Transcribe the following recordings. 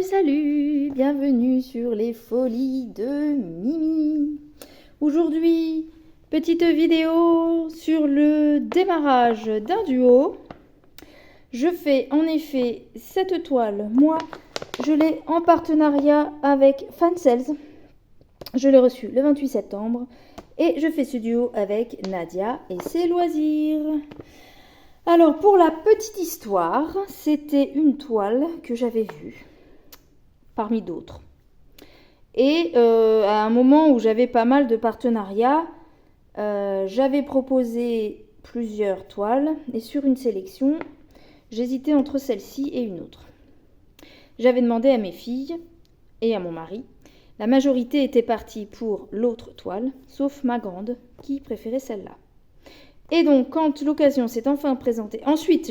salut, bienvenue sur les folies de Mimi. Aujourd'hui, petite vidéo sur le démarrage d'un duo. Je fais en effet cette toile, moi je l'ai en partenariat avec Fansales. Je l'ai reçue le 28 septembre et je fais ce duo avec Nadia et ses loisirs. Alors pour la petite histoire, c'était une toile que j'avais vue parmi d'autres. Et à un moment où j'avais pas mal de partenariats, j'avais proposé plusieurs toiles et sur une sélection, j'hésitais entre celle-ci et une autre. J'avais demandé à mes filles et à mon mari. La majorité était partie pour l'autre toile, sauf ma grande qui préférait celle-là. Et donc, quand l'occasion s'est enfin présentée, ensuite,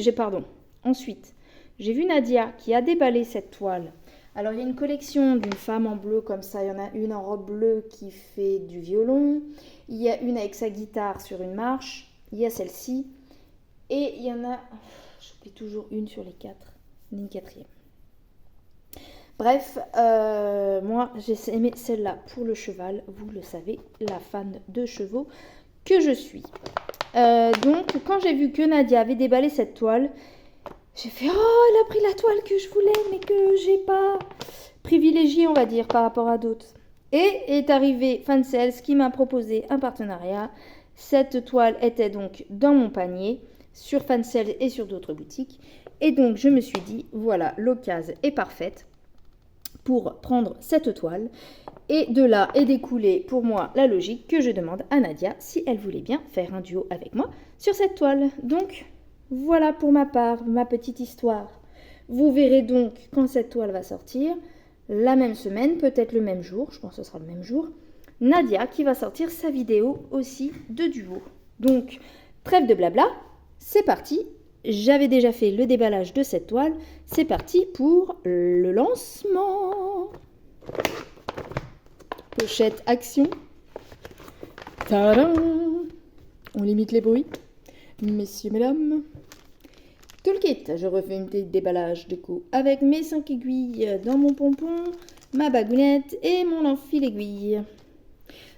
j'ai vu Nadia qui a déballé cette toile. Alors, il y a une collection d'une femme en bleu comme ça. Il y en a une en robe bleue qui fait du violon. Il y a une avec sa guitare sur une marche. Il y a celle-ci. Et il y en a, j'oublie toujours une sur les quatre. Une quatrième. Bref, moi, j'ai aimé celle-là pour le cheval. Vous le savez, la fan de chevaux que je suis. Donc, quand j'ai vu que Nadia avait déballé cette toile, j'ai fait « Oh, elle a pris la toile que je voulais, mais que j'ai pas privilégiée, on va dire, par rapport à d'autres. » Et est arrivé Fansales qui m'a proposé un partenariat. Cette toile était donc dans mon panier, sur Fansales et sur d'autres boutiques. Et donc, je me suis dit « Voilà, l'occasion est parfaite pour prendre cette toile. » Et de là est découlée pour moi la logique que je demande à Nadia si elle voulait bien faire un duo avec moi sur cette toile. Donc voilà pour ma part, ma petite histoire. Vous verrez donc quand cette toile va sortir, la même semaine, peut-être le même jour, je pense que ce sera le même jour, Nadia qui va sortir sa vidéo aussi de duo. Donc trêve de blabla, c'est parti. J'avais déjà fait le déballage de cette toile, c'est parti pour le lancement. Pochette action. Tadam! On limite les bruits. Messieurs, mesdames. Toolkit. Je refais un petit déballage déco avec mes 5 aiguilles dans mon pompon, ma bagounette et mon enfil aiguille.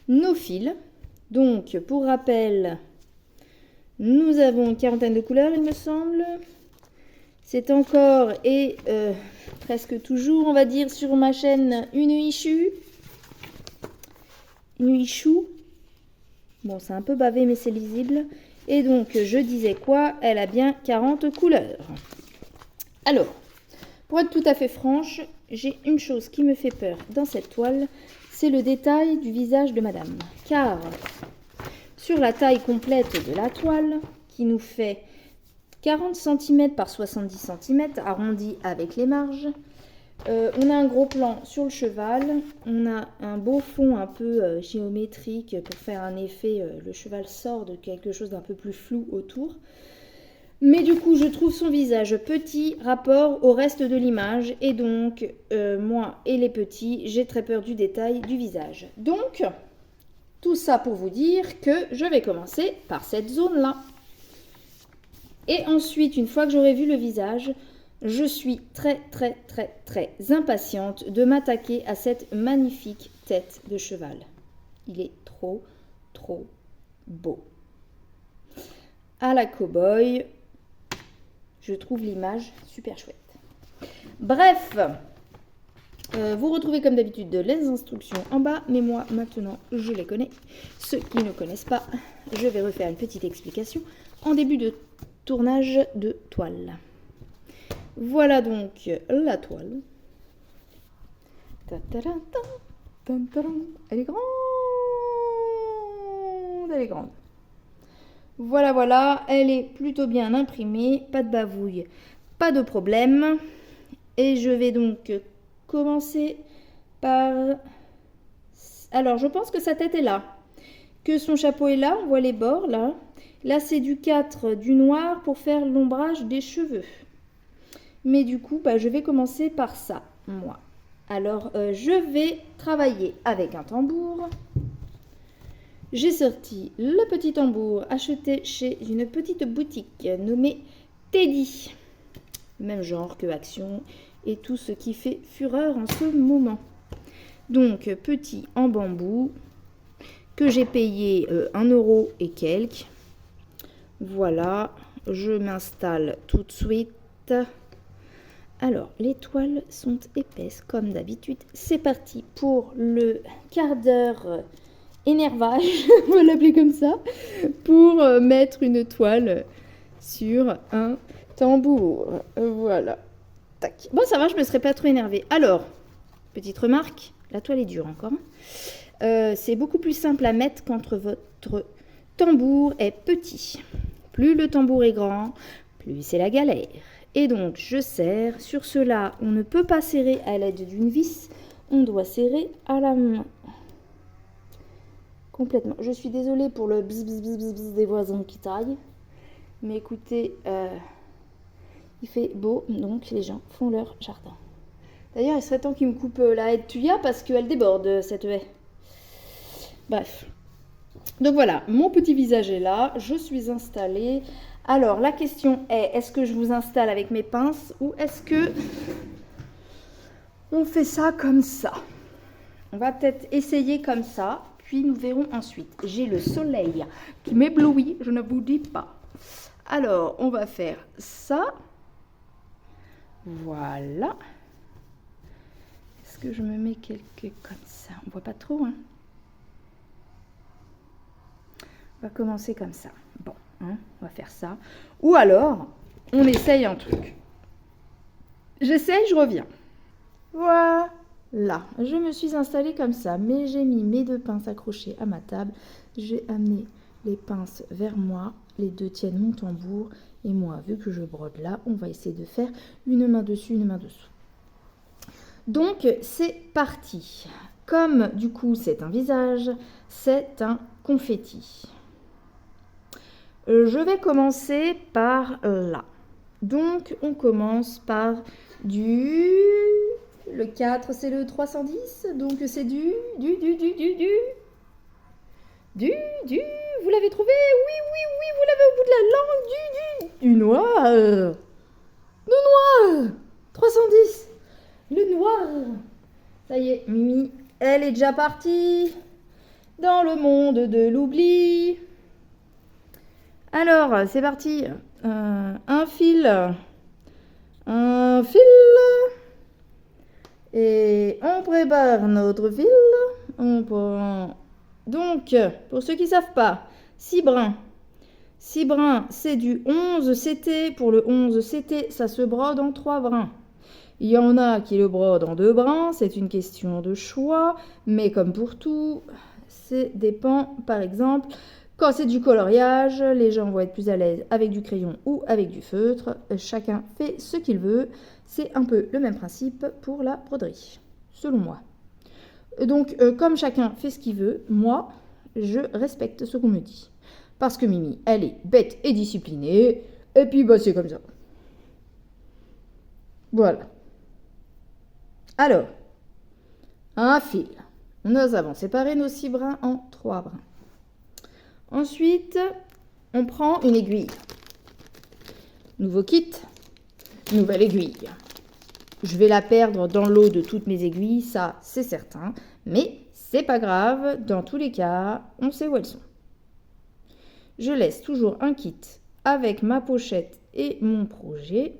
Nos fils. Donc, pour rappel, nous avons une quarantaine de couleurs, il me semble. C'est encore et presque toujours, on va dire, sur ma chaîne, une issue. Nuichou. Bon, c'est un peu bavé, mais c'est lisible. Et donc, je disais quoi? Elle a bien 40 couleurs. Alors, pour être tout à fait franche, j'ai une chose qui me fait peur dans cette toile, c'est le détail du visage de madame. Car, sur la taille complète de la toile, qui nous fait 40 cm par 70 cm, arrondi avec les marges, on a un gros plan sur le cheval, on a un beau fond un peu géométrique pour faire un effet, le cheval sort de quelque chose d'un peu plus flou autour. Mais du coup, je trouve son visage petit rapport au reste de l'image et donc, moi et les petits, j'ai très peur du détail du visage. Donc, tout ça pour vous dire que je vais commencer par cette zone-là. Et ensuite, une fois que j'aurai vu le visage, je suis très impatiente de m'attaquer à cette magnifique tête de cheval. Il est trop beau. À la cow-boy, je trouve l'image super chouette. Bref, vous retrouvez comme d'habitude les instructions en bas, mais moi maintenant je les connais. Ceux qui ne connaissent pas, je vais refaire une petite explication en début de tournage de toile. Voilà donc la toile. Elle est grande. Elle est grande. Voilà. Elle est plutôt bien imprimée. Pas de bavouille. Pas de problème. Et je vais donc commencer par... Alors, je pense que sa tête est là. Que son chapeau est là. On voit les bords là. Là, c'est du 4, du noir pour faire l'ombrage des cheveux. Mais du coup, je vais commencer par ça, moi. Alors, je vais travailler avec un tambour. J'ai sorti le petit tambour acheté chez une petite boutique nommée Teddy. Même genre que Action et tout ce qui fait fureur en ce moment. Donc, petit en bambou que j'ai payé 1 € et quelques. Voilà, je m'installe tout de suite. Alors, les toiles sont épaisses comme d'habitude. C'est parti pour le quart d'heure énervage, on va l'appeler comme ça, pour mettre une toile sur un tambour. Voilà. Tac. Bon, ça va, je ne me serais pas trop énervée. Alors, petite remarque, la toile est dure encore. C'est beaucoup plus simple à mettre quand votre tambour est petit. Plus le tambour est grand, plus c'est la galère. Et donc, je serre. Sur cela, on ne peut pas serrer à l'aide d'une vis. On doit serrer à la main. Complètement. Je suis désolée pour le bzz bzz bzz bzz des voisins qui taillent. Mais écoutez, il fait beau, donc les gens font leur jardin. D'ailleurs, il serait temps qu'ils me coupent la haie de Thuya parce qu'elle déborde, cette haie. Bref. Donc voilà, mon petit visage est là. Je suis installée. Alors, la question est, est-ce que je vous installe avec mes pinces ou est-ce que on fait ça comme ça? On va peut-être essayer comme ça, puis nous verrons ensuite. J'ai le soleil qui m'éblouit, je ne vous dis pas. Alors, on va faire ça. Voilà. Est-ce que je me mets quelques comme ça? On ne voit pas trop, hein? On va commencer comme ça. Bon, hein, on va faire ça. Ou alors, on essaye un truc. J'essaye, je reviens. Voilà. Je me suis installée comme ça, mais j'ai mis mes 2 pinces accrochées à ma table. J'ai amené les pinces vers moi. Les 2 tiennent mon tambour. Et moi, vu que je brode là, on va essayer de faire une main dessus, une main dessous. Donc, c'est parti. Comme, du coup, c'est un visage, c'est un confetti. Je vais commencer par là. Donc, on commence par du... Le 4, c'est le 310. Donc, c'est du... Vous l'avez trouvé? Oui, vous l'avez au bout de la langue. Du noir. Le noir. 310. Le noir. Ça y est, Mimi, elle est déjà partie dans le monde de l'oubli. Alors, c'est parti. Un fil. Un fil. Et on prépare notre fil. On prend... Donc, pour ceux qui ne savent pas, 6 brins. 6 brins, c'est du 11 CT. Pour le 11 CT, ça se brode en 3 brins. Il y en a qui le brodent en 2 brins, c'est une question de choix. Mais comme pour tout, ça dépend. Par exemple, quand c'est du coloriage, les gens vont être plus à l'aise avec du crayon ou avec du feutre. Chacun fait ce qu'il veut. C'est un peu le même principe pour la broderie, selon moi. Donc, comme chacun fait ce qu'il veut, moi, je respecte ce qu'on me dit. Parce que Mimi, elle est bête et disciplinée. Et puis, bah, c'est comme ça. Voilà. Alors, un fil. Nous avons séparé nos 6 brins en 3 brins. Ensuite, on prend une aiguille. Nouveau kit, nouvelle aiguille. Je vais la perdre dans l'eau de toutes mes aiguilles, ça c'est certain. Mais c'est pas grave, dans tous les cas, on sait où elles sont. Je laisse toujours un kit avec ma pochette et mon projet.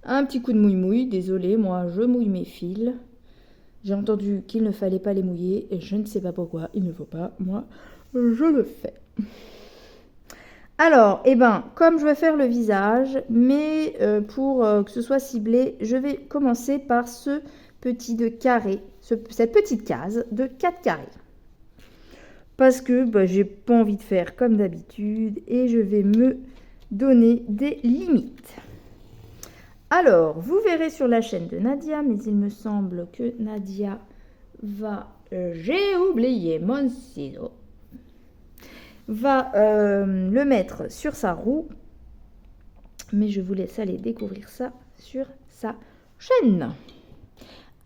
Un petit coup de mouille-mouille, désolé, moi je mouille mes fils. J'ai entendu qu'il ne fallait pas les mouiller et je ne sais pas pourquoi il ne faut pas, moi je le fais. Alors, comme je vais faire le visage, mais pour que ce soit ciblé, je vais commencer par ce petit de carré, cette petite case de 4 carrés. Parce que j'ai pas envie de faire comme d'habitude et je vais me donner des limites. Alors, vous verrez sur la chaîne de Nadia, mais il me semble que Nadia va... j'ai oublié mon ciseau. Va le mettre sur sa roue. Mais je vous laisse aller découvrir ça sur sa chaîne.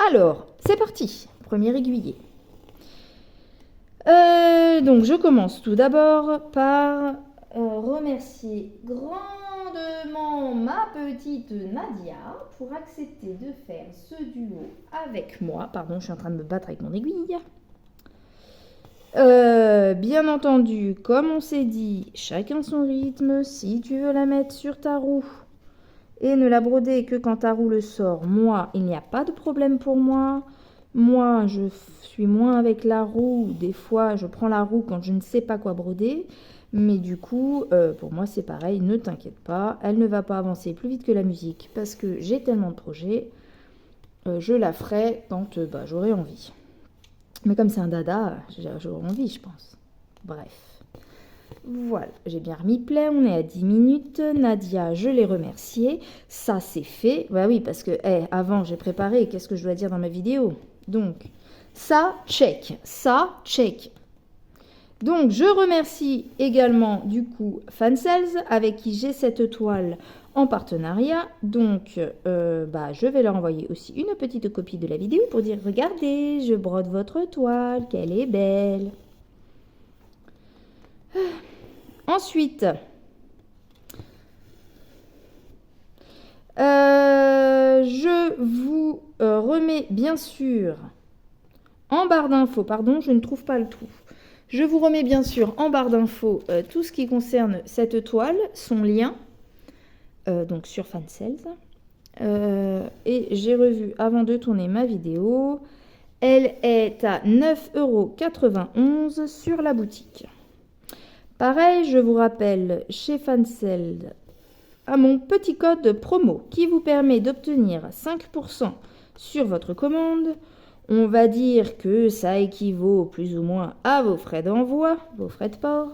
Alors, c'est parti. Premier aiguillé. Donc, je commence tout d'abord par remercier grandement demande ma petite Nadia pour accepter de faire ce duo avec moi. Pardon, je suis en train de me battre avec mon aiguille. Bien entendu, comme on s'est dit, chacun son rythme. Si tu veux la mettre sur ta roue et ne la broder que quand ta roue le sort, moi, il n'y a pas de problème pour moi. Moi, je suis moins avec la roue. Des fois, je prends la roue quand je ne sais pas quoi broder. Mais du coup, pour moi, c'est pareil. Ne t'inquiète pas. Elle ne va pas avancer plus vite que la musique parce que j'ai tellement de projets. Je la ferai quand j'aurai envie. Mais comme c'est un dada, j'aurai envie, je pense. Bref. Voilà, j'ai bien remis play, on est à 10 minutes. Nadia, je l'ai remerciée. Ça, c'est fait. Bah oui, parce que avant, j'ai préparé. Qu'est-ce que je dois dire dans ma vidéo? Donc, ça, check. Ça, check. Donc, je remercie également, du coup, Fansales, avec qui j'ai cette toile en partenariat. Donc, je vais leur envoyer aussi une petite copie de la vidéo pour dire, regardez, je brode votre toile, qu'elle est belle. Ensuite, je vous remets bien sûr en barre d'infos, pardon, je ne trouve pas le trou. Je vous remets bien sûr en barre d'infos tout ce qui concerne cette toile, son lien, donc sur Fansales. Et j'ai revu avant de tourner ma vidéo, elle est à 9,91 € sur la boutique. Pareil, je vous rappelle chez Fansales à mon petit code promo qui vous permet d'obtenir 5% sur votre commande. On va dire que ça équivaut plus ou moins à vos frais d'envoi, vos frais de port.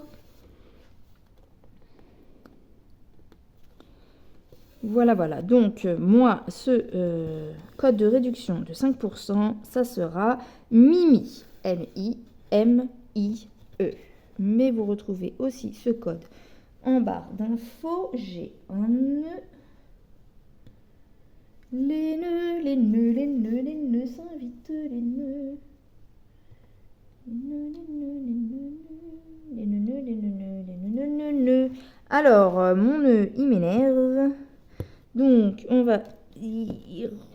Voilà, voilà. Donc, moi, ce code de réduction de 5%, ça sera MIMI. M-I-M-I-E. Mais vous retrouvez aussi ce code en barre d'infos. J'ai un nœud. Les nœuds, les nœuds, les nœuds, les nœuds s'invitent, les nœuds. Les nœuds, les nœuds, les nœuds, les nœuds, les nœuds, les nœuds. Alors, mon nœud, il m'énerve. Donc, on va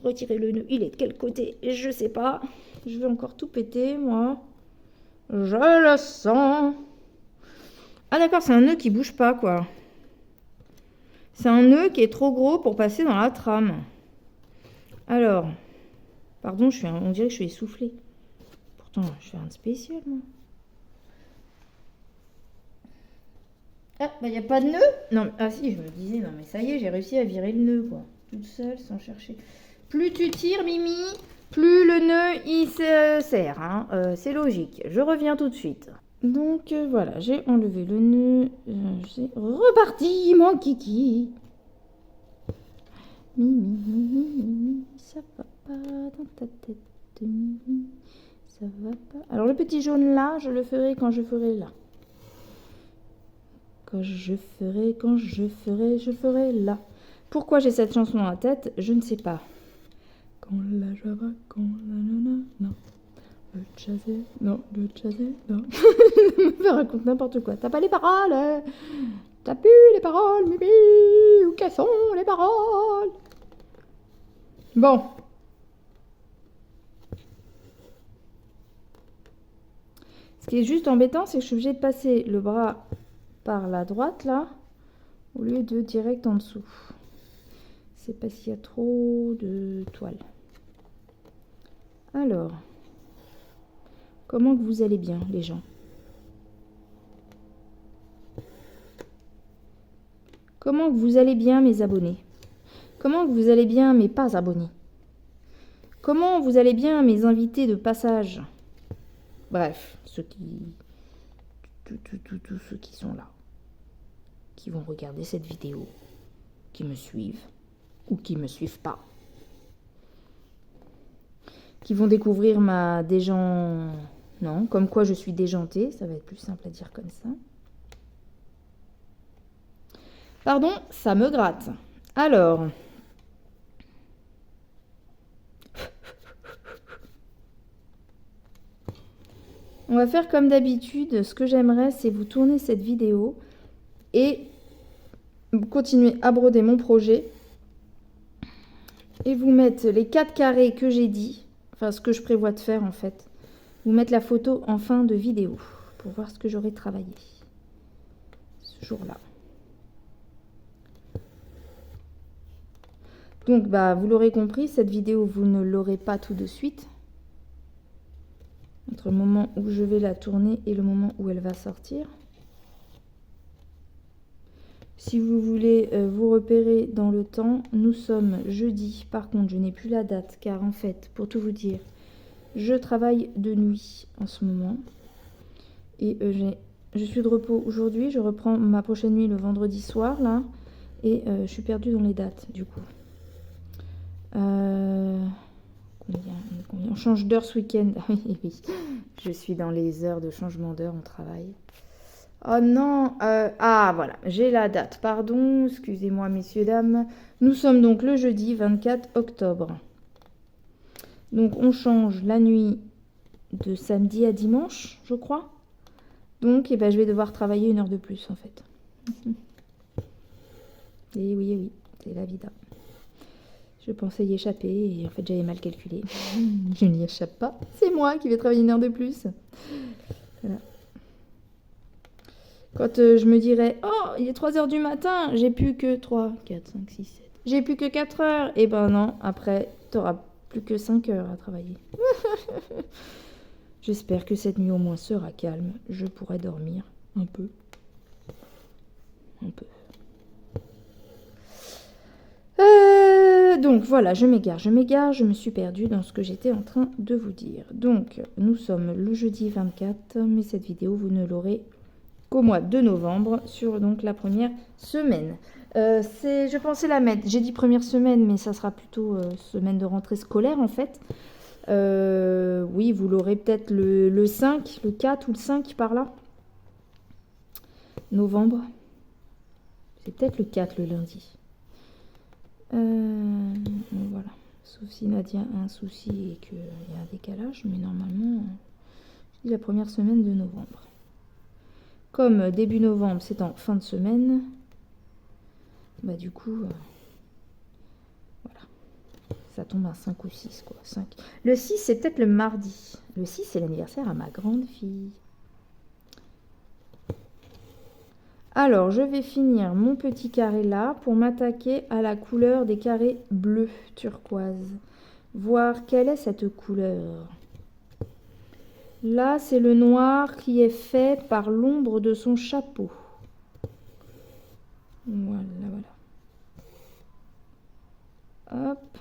retirer le nœud. Il est de quel côté? Je sais pas. Je vais encore tout péter, moi. Je le sens. Ah d'accord, c'est un nœud qui bouge pas, quoi. C'est un nœud qui est trop gros pour passer dans la trame. Alors, pardon, on dirait que je suis essoufflée. Pourtant, je fais rien de spécial, moi. Ah, bah, il n'y a pas de nœud? Non, ah si, je me disais, non, mais ça y est, j'ai réussi à virer le nœud, quoi. Toute seule, sans chercher. Plus tu tires, Mimi, plus le nœud, il se serre, hein. C'est logique. Je reviens tout de suite. Donc, voilà, j'ai enlevé le nœud. C'est reparti, mon kiki. Mimi, Mimi, ça va pas dans ta tête, Mimi. Ça va pas. Alors, le petit jaune là, je le ferai quand je ferai là. Je ferai là. Pourquoi j'ai cette chanson dans la tête, je ne sais pas. Quand la java, quand la nana, non. Le jazzé, non. Le jazzé, non. Je raconte n'importe quoi. T'as pas les paroles. T'as plus les paroles, Mimi. Où quelles sont les paroles? Bon. Ce qui est juste embêtant, c'est que je suis obligée de passer le bras par la droite, là, au lieu de direct en dessous. C'est parce qu'il y a trop de toile. Alors, comment que vous allez bien, les gens? Comment que vous allez bien, mes abonnés? Comment que vous allez bien, mes pas abonnés? Comment vous allez bien, mes invités de passage? Bref, tous ceux qui sont là, qui vont regarder cette vidéo, qui me suivent ou qui me suivent pas, qui vont découvrir ma déjant... Non, comme quoi je suis déjantée, ça va être plus simple à dire comme ça. Pardon, ça me gratte. Alors... On va faire comme d'habitude. Ce que j'aimerais, c'est vous tourner cette vidéo et continuer à broder mon projet et vous mettre les 4 carrés que j'ai dit, enfin ce que je prévois de faire en fait. Vous mettre la photo en fin de vidéo pour voir ce que j'aurai travaillé ce jour-là. Donc bah vous l'aurez compris, cette vidéo vous ne l'aurez pas tout de suite. Entre le moment où je vais la tourner et le moment où elle va sortir. Si vous voulez vous repérer dans le temps, nous sommes jeudi. Par contre, je n'ai plus la date car en fait, pour tout vous dire, je travaille de nuit en ce moment. Et je suis de repos aujourd'hui. Je reprends ma prochaine nuit le vendredi soir là. Et je suis perdue dans les dates du coup. Combien on change d'heure ce week-end. Oui, je suis dans les heures de changement d'heure, on travaille. Oh non, ah voilà, j'ai la date, pardon, excusez-moi messieurs, dames. Nous sommes donc le jeudi 24 octobre. Donc on change la nuit de samedi à dimanche, je crois. Donc je vais devoir travailler 1 heure de plus en fait. Et oui, c'est la vida. Je pensais y échapper et en fait j'avais mal calculé. Je n'y échappe pas, c'est moi qui vais travailler 1 heure de plus. Voilà. Quand je me dirais, oh, il est 3 heures du matin, j'ai plus que 3, 4, 5, 6, 7. J'ai plus que 4 heures. Et ben non, après, tu n'auras plus que 5 heures à travailler. J'espère que cette nuit au moins sera calme. Je pourrai dormir un peu. Un peu. Donc voilà, je m'égare, je me suis perdue dans ce que j'étais en train de vous dire. Donc, nous sommes le jeudi 24, mais cette vidéo, vous ne l'aurez qu'au mois de novembre, sur donc la première semaine. Je pensais la mettre, j'ai dit première semaine, mais ça sera plutôt semaine de rentrée scolaire en fait. Oui, vous l'aurez peut-être le 5, le 4 ou le 5 par là. Novembre. C'est peut-être le 4 le lundi. Voilà. Sauf si Nadia a un souci et qu'il y a un décalage, mais normalement, je dis la première semaine de novembre. Comme début novembre, c'est en fin de semaine, bah du coup, voilà, ça tombe à 5 ou 6, quoi. 5. Le 6, c'est peut-être le mardi. Le 6, c'est l'anniversaire à ma grande fille. Alors, je vais finir mon petit carré là pour m'attaquer à la couleur des carrés bleus turquoise. Voir quelle est cette couleur. Là, c'est le noir qui est fait par l'ombre de son chapeau. Voilà. Hop.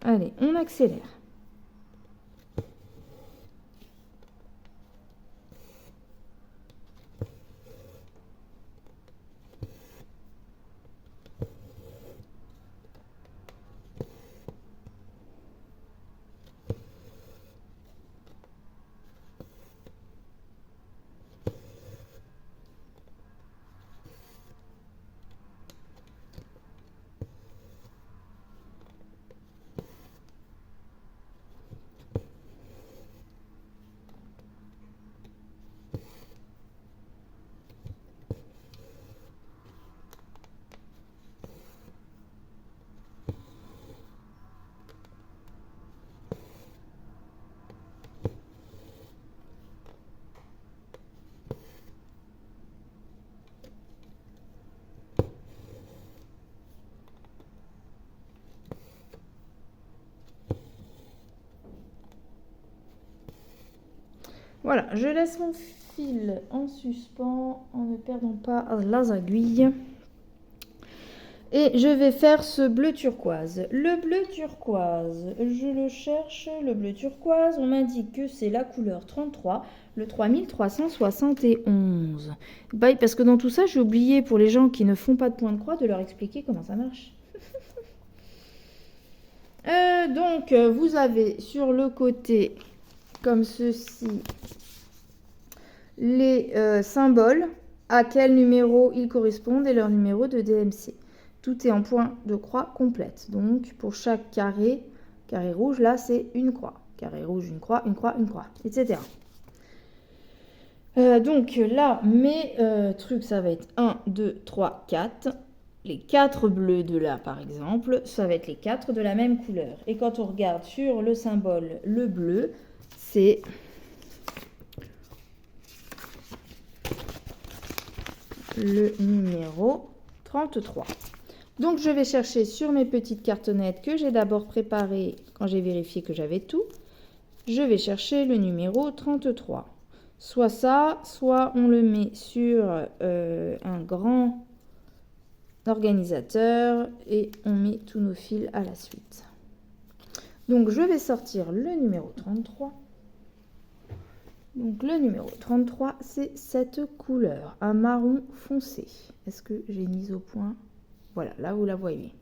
Allez, on accélère. Voilà, je laisse mon fil en suspens en ne perdant pas les aiguilles. Et je vais faire ce bleu turquoise. Le bleu turquoise, je le cherche, le bleu turquoise, on m'indique que c'est la couleur 33, le 3371. Bah, parce que dans tout ça, j'ai oublié pour les gens qui ne font pas de point de croix de leur expliquer comment ça marche. Donc, vous avez sur le côté, comme ceci, les symboles, à quel numéro ils correspondent et leur numéro de DMC. Tout est en point de croix complète. Donc, pour chaque carré rouge, là, c'est une croix. Carré rouge, une croix, une croix, une croix, etc. Donc là, mes trucs, ça va être 1, 2, 3, 4. Les 4 bleus de là, par exemple, ça va être les 4 de la même couleur. Et quand on regarde sur le symbole, le bleu, c'est le numéro 33. Donc je vais chercher sur mes petites cartonnettes que j'ai d'abord préparées quand j'ai vérifié que j'avais tout. Je vais chercher le numéro 33. Soit ça, soit on le met sur un grand organisateur et on met tous nos fils à la suite. Donc je vais sortir le numéro 33. Donc le numéro 33, c'est cette couleur, un marron foncé. Est-ce que j'ai mis au point? Voilà, là vous la voyez.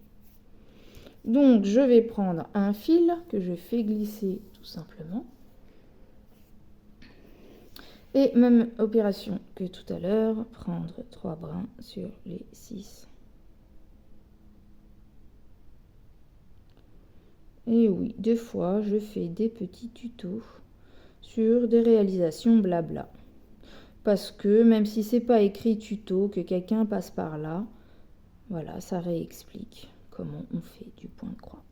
Donc je vais prendre un fil que je fais glisser tout simplement. Et même opération que tout à l'heure, prendre 3 brins sur les 6. Et oui, des fois, je fais des petits tutos sur des réalisations blabla. Parce que même si c'est pas écrit tuto, que quelqu'un passe par là, voilà, ça réexplique comment on fait du point de croix.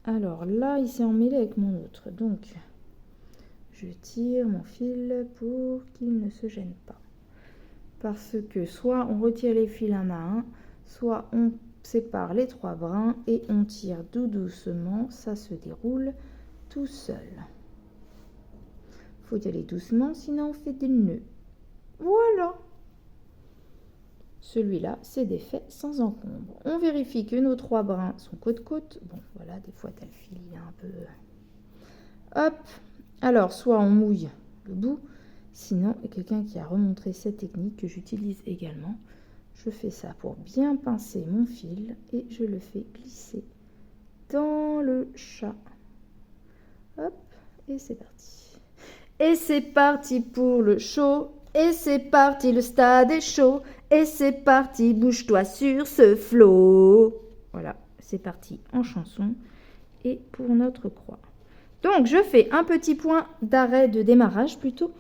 Alors là, il s'est emmêlé avec mon autre. Donc, je tire mon fil pour qu'il ne se gêne pas. Parce que soit on retire les fils un à un, soit on sépare les 3 brins et on tire tout doucement, ça se déroule tout seul. Faut y aller doucement, sinon on fait des nœuds. Voilà. Celui-là, c'est défait sans encombre. On vérifie que nos 3 brins sont côte-côte. Bon, voilà, des fois, t'as le fil, il est un peu... Hop. Alors, soit on mouille le bout, sinon, il y a quelqu'un qui a remontré cette technique que j'utilise également. Je fais ça pour bien pincer mon fil et je le fais glisser dans le chat. Hop, et c'est parti. Et c'est parti pour le show. Et c'est parti, le stade est chaud. Et c'est parti, bouge-toi sur ce flot. Voilà, c'est parti en chanson et pour notre croix. Donc, je fais un petit point d'arrêt de démarrage plutôt.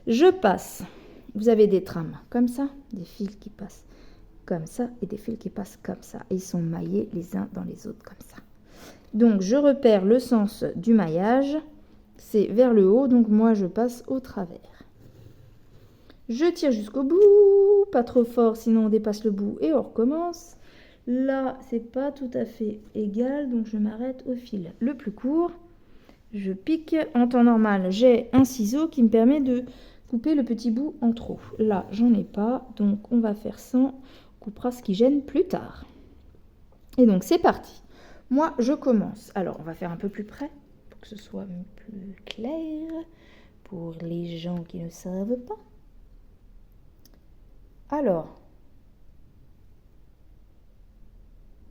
Je passe. Vous avez des trames comme ça, des fils qui passent comme ça et des fils qui passent comme ça. Et ils sont maillés les uns dans les autres comme ça. Donc, je repère le sens du maillage. C'est vers le haut, donc moi, je passe au travers. Je tire jusqu'au bout, pas trop fort, sinon on dépasse le bout et on recommence. Là, c'est pas tout à fait égal, donc je m'arrête au fil le plus court. Je pique. En temps normal, j'ai un ciseau qui me permet de couper le petit bout en trop. Là, j'en ai pas, donc on va faire sans. On coupera ce qui gêne plus tard. Et donc, c'est parti. Moi, je commence. Alors, on va faire un peu plus près pour que ce soit plus clair pour les gens qui ne savent pas. Alors,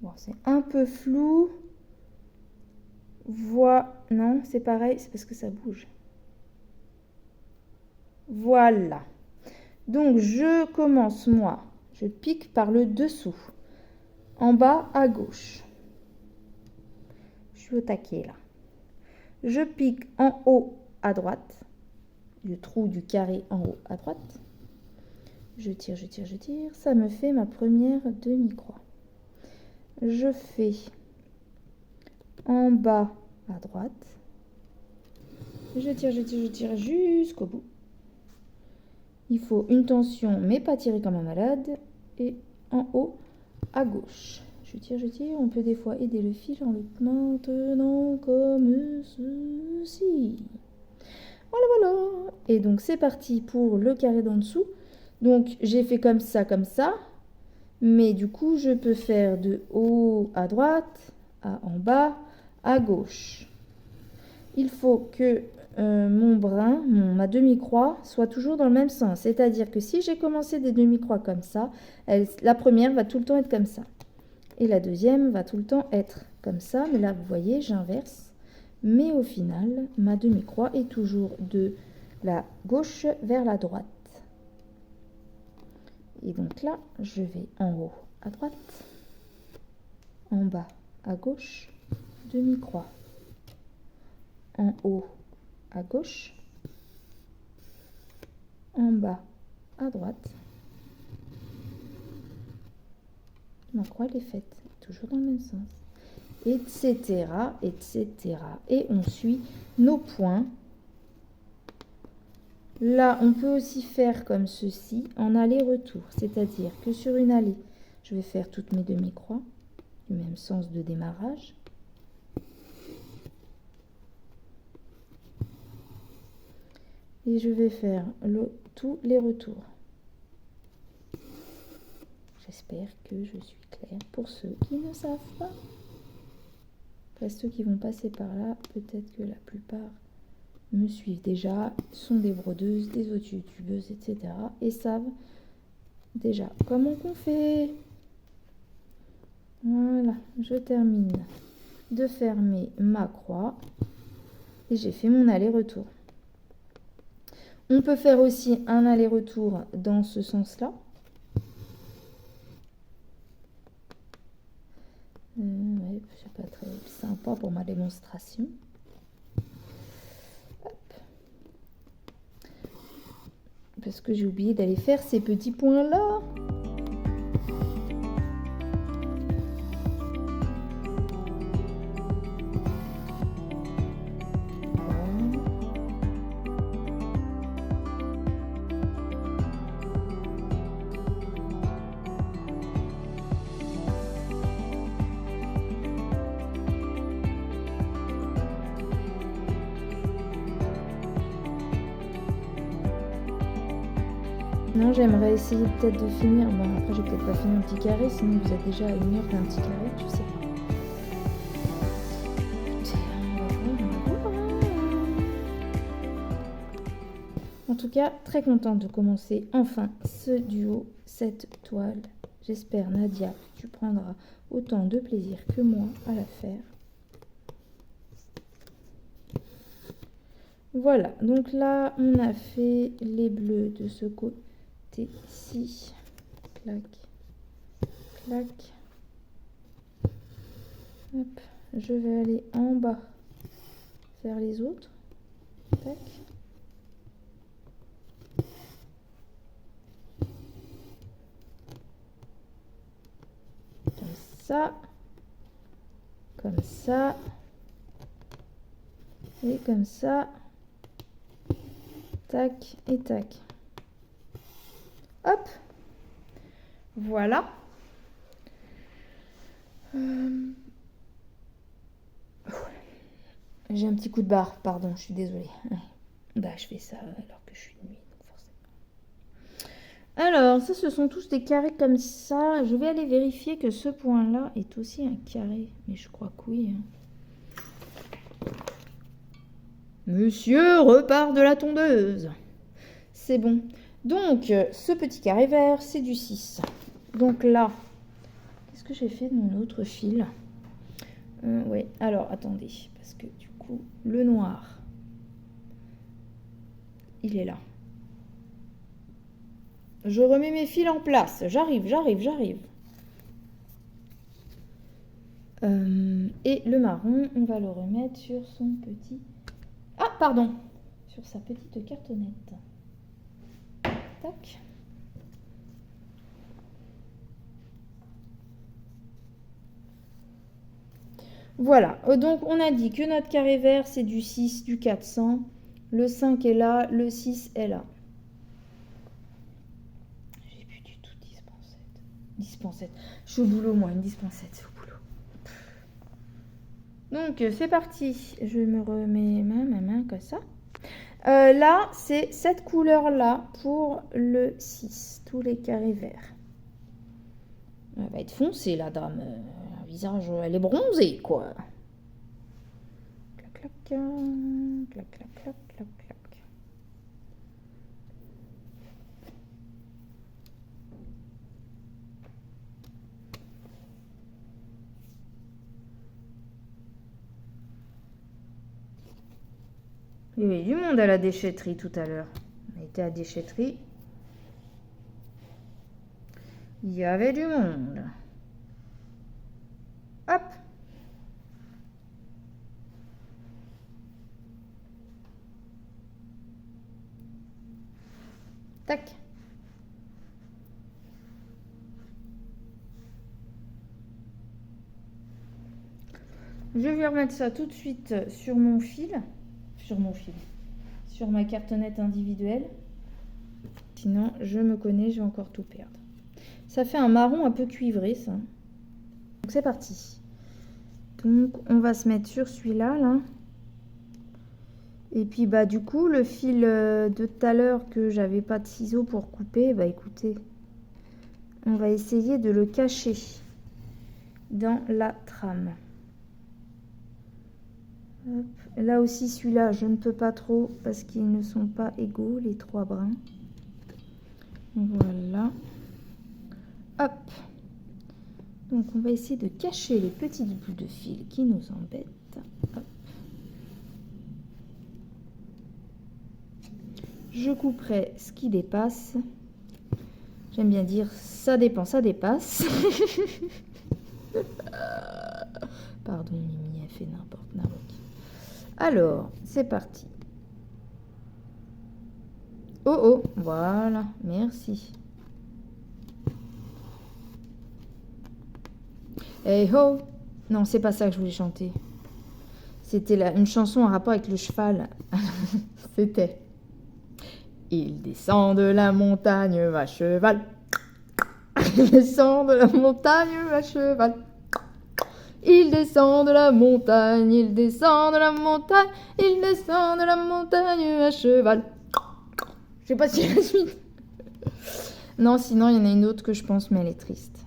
bon, c'est un peu flou. Non, c'est pareil, c'est parce que ça bouge. Voilà. Donc, je commence, moi. Je pique par le dessous. En bas, à gauche. Je suis au taquet, là. Je pique en haut, à droite. Le trou du carré en haut, à droite. Je tire, je tire, je tire. Ça me fait ma première demi-croix. Je fais en bas, à droite. Je tire, je tire, je tire jusqu'au bout. Il faut une tension, mais pas tirer comme un malade. Et en haut, à gauche. Je tire, je tire. On peut des fois aider le fil en le maintenant comme ceci. Voilà, voilà. Et donc, c'est parti pour le carré d'en dessous. Donc, j'ai fait comme ça, mais du coup, je peux faire de haut à droite, à en bas, à gauche. Il faut que mon brin, ma demi-croix, soit toujours dans le même sens. C'est-à-dire que si j'ai commencé des demi-croix comme ça, la première va tout le temps être comme ça. Et la deuxième va tout le temps être comme ça. Mais là, vous voyez, j'inverse. Mais au final, ma demi-croix est toujours de la gauche vers la droite. Et donc là, je vais en haut à droite, en bas à gauche, demi-croix. En haut à gauche, en bas à droite. Ma croix elle est faite, toujours dans le même sens, etc., etc. Et on suit nos points. Là, on peut aussi faire comme ceci, en aller-retour. C'est-à-dire que sur une allée, je vais faire toutes mes demi-croix, du même sens de démarrage. Et je vais faire tous les retours. J'espère que je suis claire pour ceux qui ne savent pas. Après, ceux qui vont passer par là, peut-être que la plupart me suivent déjà, sont des brodeuses, des autres youtubeuses, etc. et savent déjà comment qu'on fait. Voilà, je termine de fermer ma croix et j'ai fait mon aller-retour. On peut faire aussi un aller-retour dans ce sens-là. Ouais, c'est pas très sympa pour ma démonstration. Hop. Parce que j'ai oublié d'aller faire ces petits points-là. Non, j'aimerais essayer peut-être de finir. Bon, après, j'ai peut-être pas fini un petit carré, sinon vous êtes déjà à 1 heure d'un petit carré, je sais pas. En tout cas, très contente de commencer enfin ce duo, cette toile. J'espère, Nadia, que tu prendras autant de plaisir que moi à la faire. Voilà, donc là, on a fait les bleus de ce côté-ci. Clac, clac. Hop, je vais aller en bas faire les autres. Tac. Comme ça. Comme ça. Et comme ça. Tac et tac. Hop. Voilà. J'ai un petit coup de barre, pardon, je suis désolée. Bah, je fais ça alors que je suis de nuit, donc forcément. Alors, ça, ce sont tous des carrés comme ça. Je vais aller vérifier que ce point-là est aussi un carré. Mais je crois que oui. Monsieur repart de la tondeuse. C'est bon. Donc, ce petit carré vert, c'est du 6. Donc là, qu'est-ce que j'ai fait de mon autre fil? Oui, alors, attendez. Parce que du coup, le noir, il est là. Je remets mes fils en place. J'arrive. Et le marron, on va le remettre sur son petit... Ah, pardon. Sur sa petite cartonnette. Tac. Voilà. Donc, on a dit que notre carré vert, c'est du 6, du 400. Le 5 est là, le 6 est là. J'ai plus du tout dispensette. Dispensette. Je suis au boulot, moi, une dispensette, c'est au boulot. Donc, c'est parti. Je me remets ma main comme ça. Là, c'est cette couleur-là pour le 6, tous les carrés verts. Elle va être foncée, la dame. Le visage, elle est bronzée, quoi. Clac, clac, clac, clac, clac, clac, clac. Il y avait du monde à la déchetterie tout à l'heure. On était à la déchetterie. Il y avait du monde. Hop. Tac. Je vais remettre ça tout de suite sur mon fil. Sur ma cartonnette individuelle. Sinon, je me connais, je vais encore tout perdre. Ça fait un marron un peu cuivré, ça. Donc, c'est parti. Donc, on va se mettre sur celui-là, là. Et puis, bah, du coup, le fil de tout à l'heure que j'avais pas de ciseaux pour couper, bah, écoutez, on va essayer de le cacher dans la trame. Hop. Là aussi, celui-là, je ne peux pas trop parce qu'ils ne sont pas égaux, les 3 brins. Voilà. Hop. Donc, on va essayer de cacher les petits bouts de fil qui nous embêtent. Hop. Je couperai ce qui dépasse. J'aime bien dire ça dépend, ça dépasse. Pardon, Mimi, elle fait n'importe quoi. Alors, c'est parti. Oh oh, voilà, merci. Hey ho! Non, c'est pas ça que je voulais chanter. C'était une chanson en rapport avec le cheval. C'était. Il descend de la montagne à cheval. Il descend de la montagne à cheval. Il descend de la montagne, il descend de la montagne, il descend de la montagne à cheval. Je sais pas si la suite. Non, sinon il y en a une autre que je pense, mais elle est triste.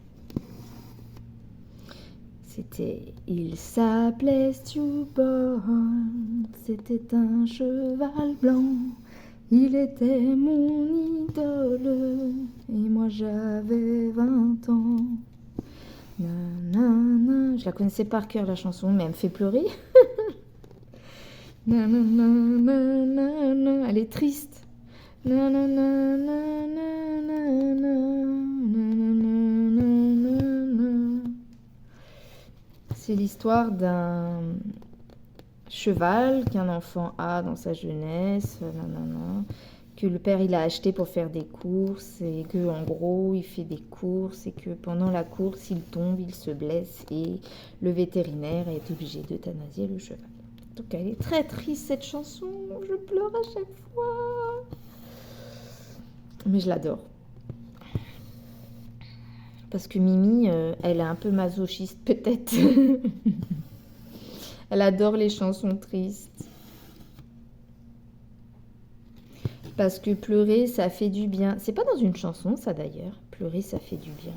C'était il s'appelait Stewborn, c'était un cheval blanc. Il était mon idole et moi j'avais 20 ans. Nanana. Je la connaissais par cœur la chanson, mais elle me fait pleurer. Nanana. Elle est triste. C'est l'histoire d'un cheval qu'un enfant a dans sa jeunesse, que le père il a acheté pour faire des courses et que en gros il fait des courses et que pendant la course il tombe, il se blesse et le vétérinaire est obligé d'euthanasier le cheval. Donc elle est très triste cette chanson, je pleure à chaque fois. Mais je l'adore. Parce que Mimi, elle est un peu masochiste peut-être. Elle adore les chansons tristes. Parce que pleurer, ça fait du bien. C'est pas dans une chanson, ça d'ailleurs. Pleurer, ça fait du bien.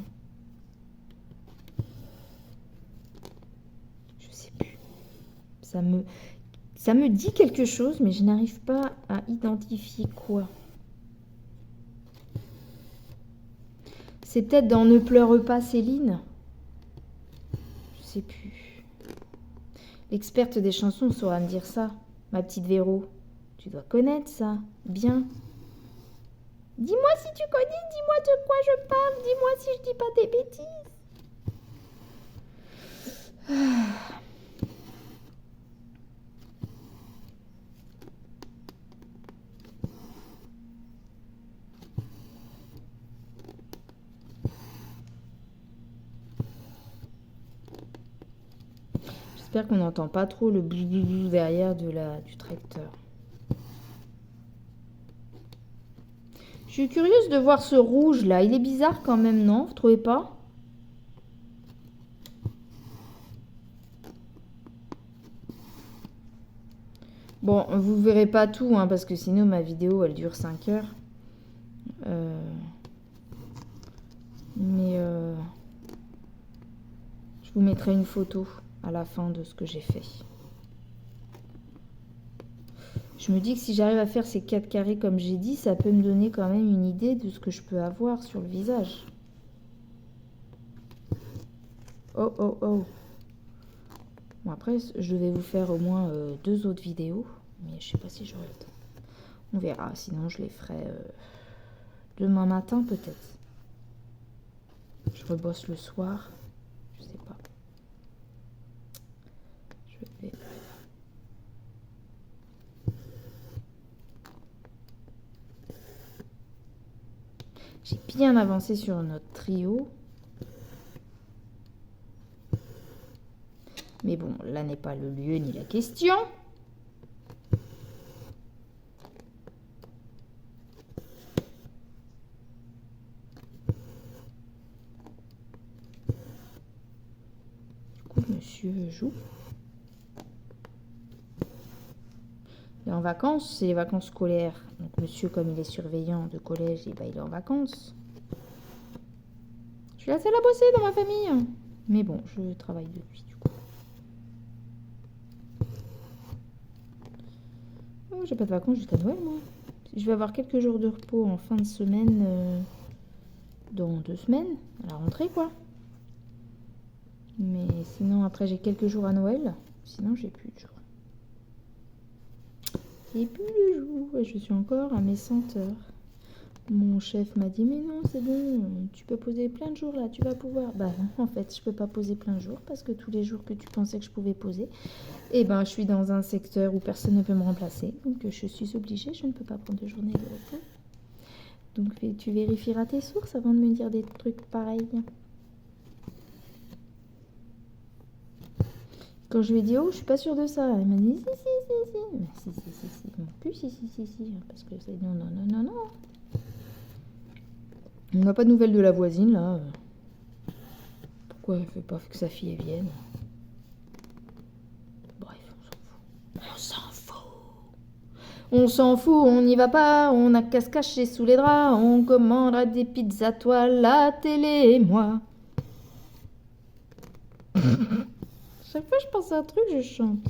Je sais plus. Ça me dit quelque chose, mais je n'arrive pas à identifier quoi. C'est peut-être dans Ne pleure pas, Céline. Je sais plus. L'experte des chansons saura me dire ça. Ma petite Véro. Tu dois connaître ça. Bien. Dis-moi si tu connais, dis-moi de quoi je parle, dis-moi si je dis pas des bêtises. J'espère qu'on n'entend pas trop le bloublou derrière du tracteur. Je suis curieuse de voir ce rouge là. Il est bizarre quand même, non? Vous trouvez pas? Bon, vous verrez pas tout, hein, parce que sinon ma vidéo elle dure 5 heures. Je vous mettrai une photo à la fin de ce que j'ai fait. Je me dis que si j'arrive à faire ces 4 carrés comme j'ai dit, ça peut me donner quand même une idée de ce que je peux avoir sur le visage. Oh, oh, oh. Bon, après, je vais vous faire au moins 2 autres vidéos, mais je sais pas si j'aurai le temps. On verra, sinon je les ferai demain matin peut-être. Je rebosse le soir, je sais pas. Je vais... J'ai bien avancé sur notre trio. Mais bon, là n'est pas le lieu ni la question. Du coup, monsieur joue. Il est en vacances, c'est les vacances scolaires. Donc monsieur, comme il est surveillant de collège, et ben, il est en vacances. Je suis la seule à bosser dans ma famille. Mais bon, je travaille depuis du coup. Oh, j'ai pas de vacances jusqu'à Noël, moi. Je vais avoir quelques jours de repos en fin de semaine, dans 2 semaines, à la rentrée, quoi. Mais sinon, après, j'ai quelques jours à Noël. Sinon, j'ai plus de jours. J'ai plus de jours. Et je suis encore à mes 100 heures. Mon chef m'a dit, mais non, c'est bon, tu peux poser plein de jours là, tu vas pouvoir. Bah non, en fait, je peux pas poser plein de jours parce que tous les jours que tu pensais que je pouvais poser, eh ben, je suis dans un secteur où personne ne peut me remplacer. Donc, je suis obligée, je ne peux pas prendre de journée de repos. Donc, tu vérifieras tes sources avant de me dire des trucs pareils. Quand je lui ai dit, oh, je suis pas sûre de ça, elle m'a dit, si. Non plus, si. Parce que c'est non. On n'a pas de nouvelles de la voisine, là. Pourquoi elle fait pas que sa fille vienne? Bref, on s'en fout, on n'y va pas, on n'a qu'à se cacher sous les draps, on commandera des pizzas, toi, la télé et moi. Chaque fois que je pense à un truc, je chante.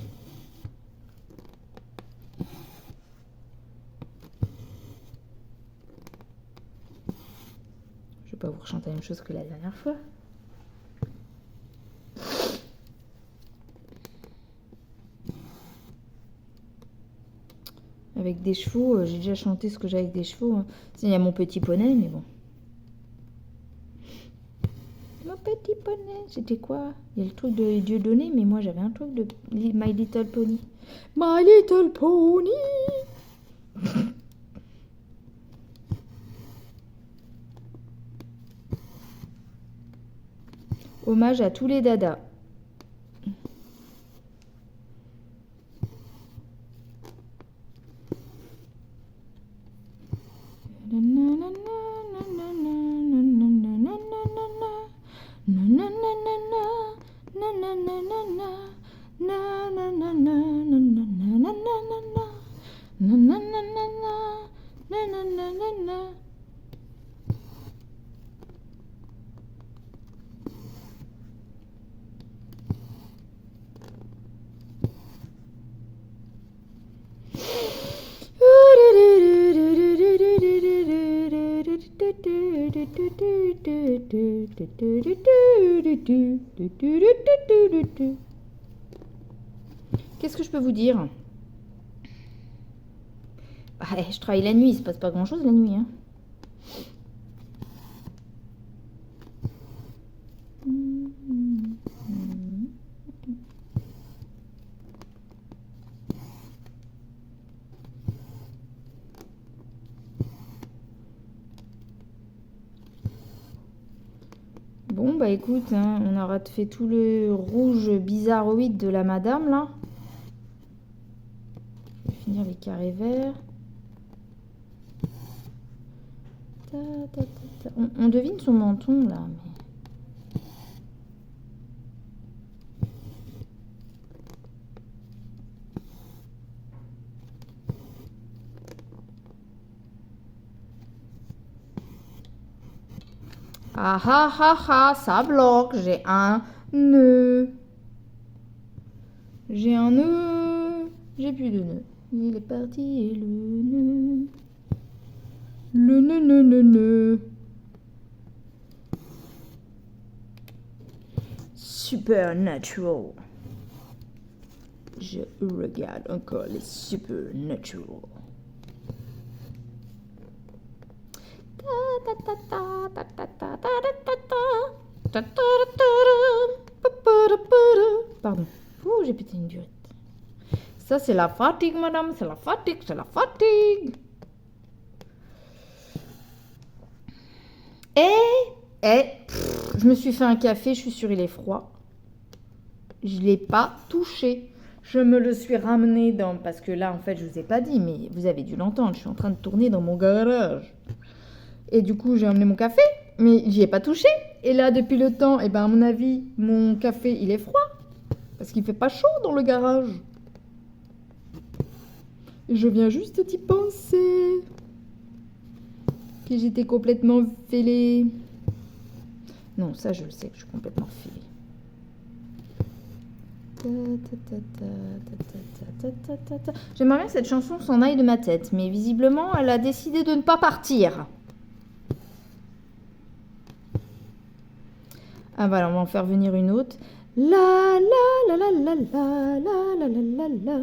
Je vais pas vous rechanter la même chose que la dernière fois. Avec des chevaux, j'ai déjà chanté ce que j'ai avec des chevaux. Il y a mon petit poney, mais bon. Mon petit poney, c'était quoi? Il y a le truc de Dieudonné, mais moi j'avais un truc de My Little Pony. My Little Pony. Hommage à tous les dadas. Qu'est-ce que je peux vous dire? Je travaille la nuit, il se passe pas grand chose la nuit, hein. Bon, bah écoute, hein, on aura fait tout le rouge bizarroïde de la madame, là. Je vais finir les carrés verts. On devine son menton, là, mais... Ah, ça bloque, j'ai un nœud. J'ai un nœud. J'ai plus de nœud. Il est parti et le nœud. Le nœud. Supernatural. Je regarde encore les Supernatural. Pardon. Ouh, j'ai pété une durite. Ça, c'est la fatigue, madame. C'est la fatigue. je me suis fait un café, je suis sûre il est froid. Je ne l'ai pas touché. Je me le suis ramené dans... Parce que là, en fait, je ne vous ai pas dit, mais vous avez dû l'entendre. Je suis en train de tourner dans mon garage. Et du coup, j'ai emmené mon café, mais j'y ai pas touché. Et là, depuis le temps, eh ben, à mon avis, mon café, il est froid. Parce qu'il fait pas chaud dans le garage. Et je viens juste d'y penser. Que j'étais complètement fêlée. Non, ça, je le sais que je suis complètement fêlée. J'aimerais bien que cette chanson s'en aille de ma tête, mais visiblement, elle a décidé de ne pas partir. Ah voilà, on va en faire venir une autre. La la la la la la la la la la la.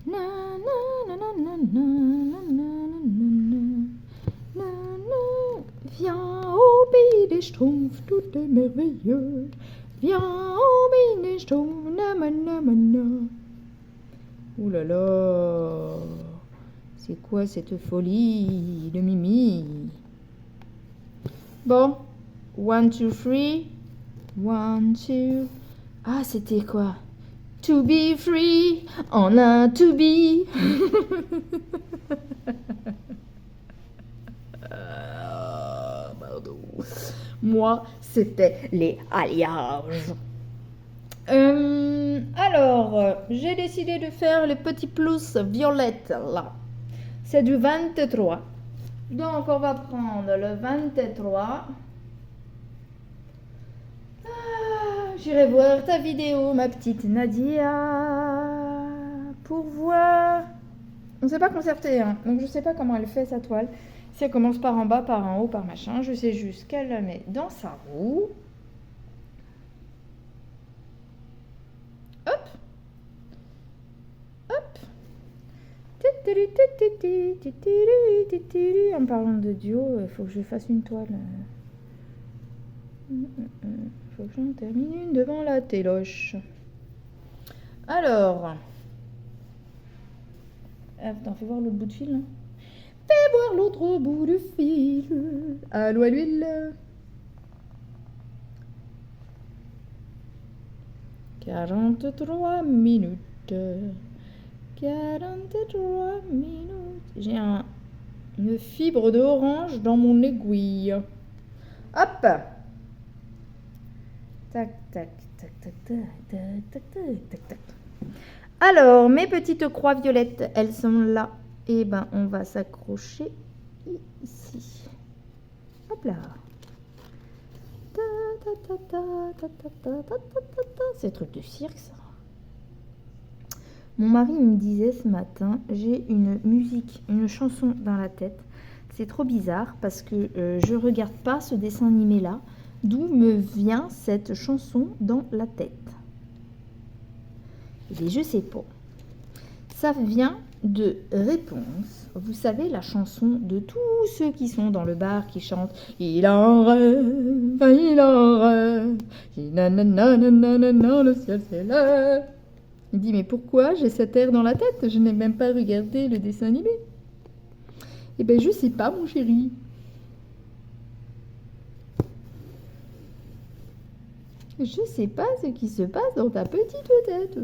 Na na na na na na na na na. Viens au pays des Schtroumpfs, tout est merveilleux. Viens au pays des Schtroumpfs, na na na na. Ouh là là, c'est quoi cette folie de Mimi? Bon, 1, 2, 3. 1, 2. Ah, c'était quoi? To be free, on a to be. Pardon. Moi, c'était les alliages. Alors, j'ai décidé de faire le petit plus violette là. C'est du 23. Donc, on va prendre le 23. J'irai voir ta vidéo, ma petite Nadia, pour voir. On ne s'est pas concerté, hein, donc je ne sais pas comment elle fait sa toile. Si elle commence par en bas, par en haut, par machin, je sais juste qu'elle la met dans sa roue. Hop. Hop. En parlant de duo, il faut que je fasse une toile. Faut que j'en termine une devant la téloche. Alors. Attends, fais voir l'autre bout de fil. Hein. Fais voir l'autre bout du fil. Allô à l'huile. 43 minutes. 43 minutes. J'ai une fibre d'orange dans mon aiguille. Hop. Tac, tac, tac, tac, tac, tac, tac, tac, tac. Alors, mes petites croix violettes, elles sont là. Et ben, on va s'accrocher ici. Hop là. C'est un truc de cirque, ça. Mon mari me disait ce matin, j'ai une musique, une chanson dans la tête. C'est trop bizarre parce que je regarde pas ce dessin animé-là. D'où me vient cette chanson dans la tête? Et je sais pas. Ça vient de Réponse. Vous savez, la chanson de tous ceux qui sont dans le bar qui chantent « Il en rêve, il en rêve, nanana, le ciel s'élève. » Il dit « Mais pourquoi j'ai cet air dans la tête? Je n'ai même pas regardé le dessin animé. » Eh bien, je sais pas, mon chéri. Je sais pas ce qui se passe dans ta petite tête.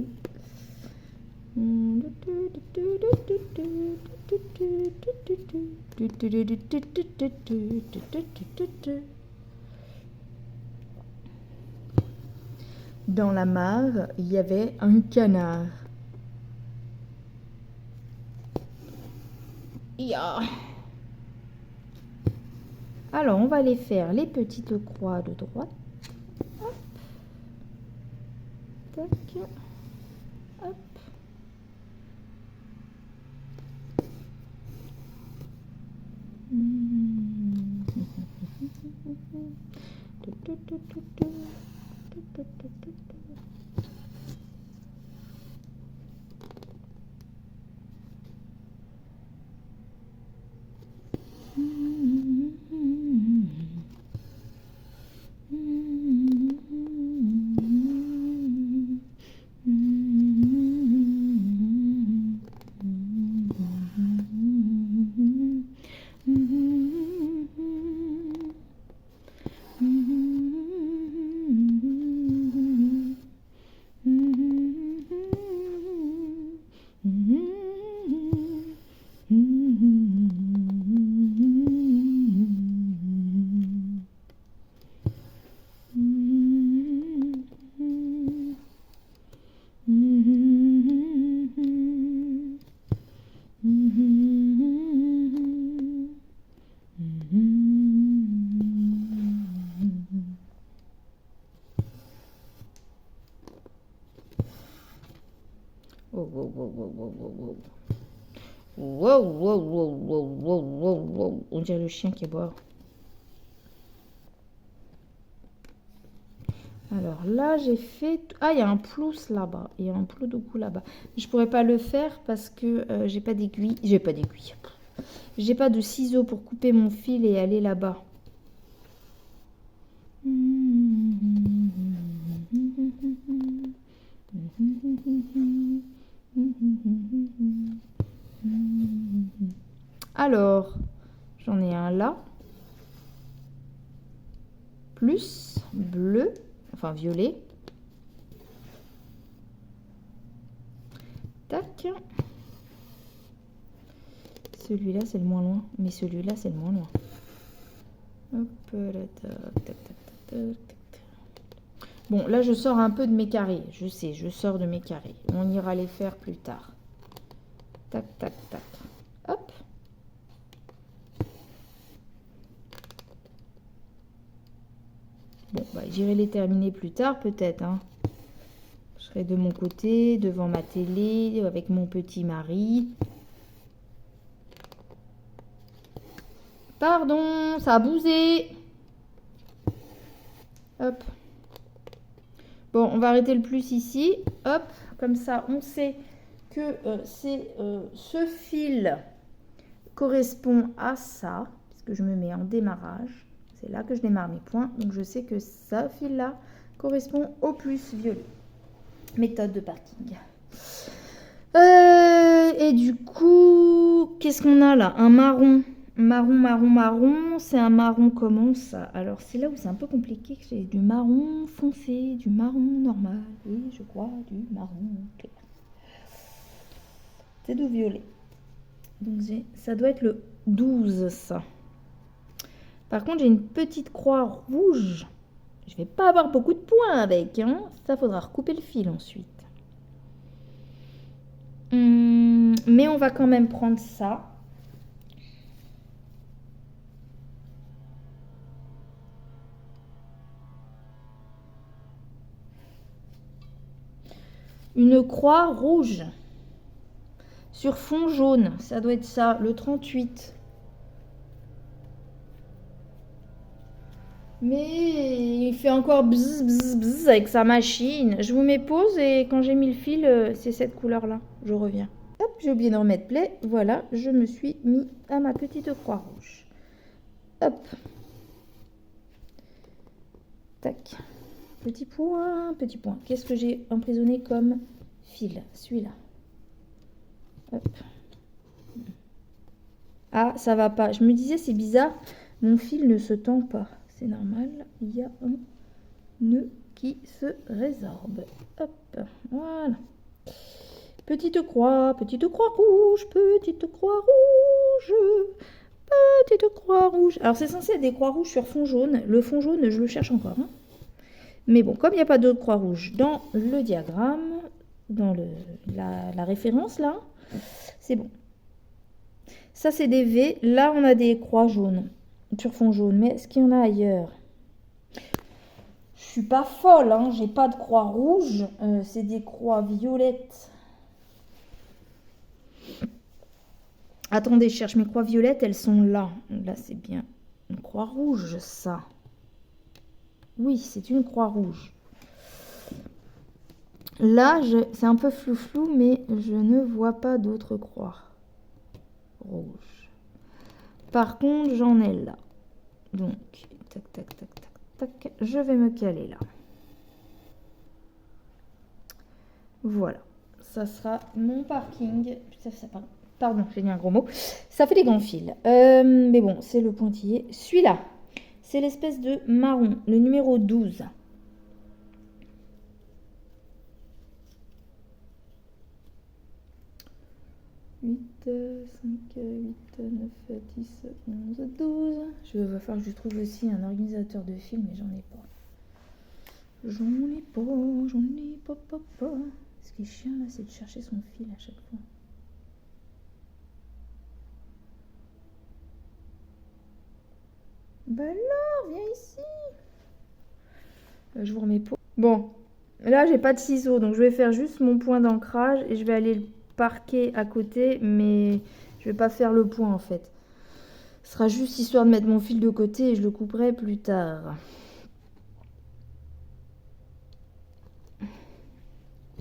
Dans la mare, il y avait un canard. Yeah. Alors, on va aller faire les petites croix de droite. Hop. Tac. Hop. On dirait le chien qui aboie. Alors là, j'ai fait... Ah, il y a un plus là-bas. Il y a un plus de coup là-bas. Je pourrais pas le faire parce que j'ai pas d'aiguille. J'ai pas d'aiguille. J'ai pas de ciseaux pour couper mon fil et aller là-bas. Alors, j'en ai un là. Plus bleu, enfin violet. Tac. Celui-là, c'est le moins loin. Mais celui-là, c'est le moins loin. Hop là, tac, tac, tac, tac, tac. Bon, là, je sors un peu de mes carrés. Je sais, je sors de mes carrés. On ira les faire plus tard. Tac, tac, tac. Hop. Bon, bah, j'irai les terminer plus tard, peut-être. Hein. Je serai de mon côté, devant ma télé, avec mon petit mari. Pardon, ça a bousé. Hop. Bon, on va arrêter le plus ici. Hop, comme ça, on sait que ce fil correspond à ça. Parce que je me mets en démarrage. C'est là que je démarre mes points. Donc, je sais que ce fil-là correspond au plus violet. Méthode de parking. Et du coup, qu'est-ce qu'on a là? Un marron. Marron, marron, marron. C'est un marron comment ça? Alors, c'est là où c'est un peu compliqué. J'ai du marron foncé, du marron normal. Oui, je crois, du marron clair. C'est du violet. Donc, ça doit être le 12, ça. Par contre, j'ai une petite croix rouge. Je vais pas avoir beaucoup de points avec. Hein. Ça, faudra recouper le fil ensuite. Mais on va quand même prendre ça. Une croix rouge sur fond jaune. Ça doit être ça, le 38. Mais il fait encore bzz, bzz, bzz avec sa machine. Je vous mets pause et quand j'ai mis le fil, c'est cette couleur-là. Je reviens. Hop, j'ai oublié de remettre play. Voilà, je me suis mis à ma petite croix rouge. Hop. Tac. Petit point, petit point. Qu'est-ce que j'ai emprisonné comme fil? Celui-là. Hop. Ah, ça va pas. Je me disais, c'est bizarre. Mon fil ne se tend pas. C'est normal. Il y a un nœud qui se résorbe. Hop. Voilà. Petite croix rouge, petite croix rouge, petite croix rouge. Alors, c'est censé être des croix rouges sur fond jaune. Le fond jaune, je le cherche encore. Hein. Mais bon, comme il n'y a pas d'autre croix rouge dans le diagramme, dans la référence, là, c'est bon. Ça, c'est des V. Là, on a des croix jaunes sur fond jaune. Mais est-ce qu'il y en a ailleurs? Je suis pas folle, hein. J'ai pas de croix rouge. C'est des croix violettes. Attendez, je cherche mes croix violettes. Elles sont là. Là, c'est bien une croix rouge, ça. Oui, c'est une croix rouge. Là, c'est un peu flou-flou, mais je ne vois pas d'autres croix rouges. Par contre, j'en ai là. Donc, tac, tac, tac, tac, tac. Je vais me caler là. Voilà. Ça sera mon parking. Pardon, j'ai dit un gros mot. Ça fait des grands fils. Mais bon, c'est le pointillé. Celui-là, c'est l'espèce de marron, le numéro 12. « 8, 5, 8, 9, 10, 11, 12. » Je vais falloir que je trouve aussi un organisateur de film, mais j'en ai pas. J'en ai pas. Ce qui est chiant là, c'est de chercher son fil à chaque fois. Bah alors, viens ici. Je vous remets pas. Bon, là j'ai pas de ciseaux, donc je vais faire juste mon point d'ancrage et je vais aller le parquer à côté, mais je Je vais pas faire le point en fait. Ce sera juste histoire de mettre mon fil de côté et je le couperai plus tard.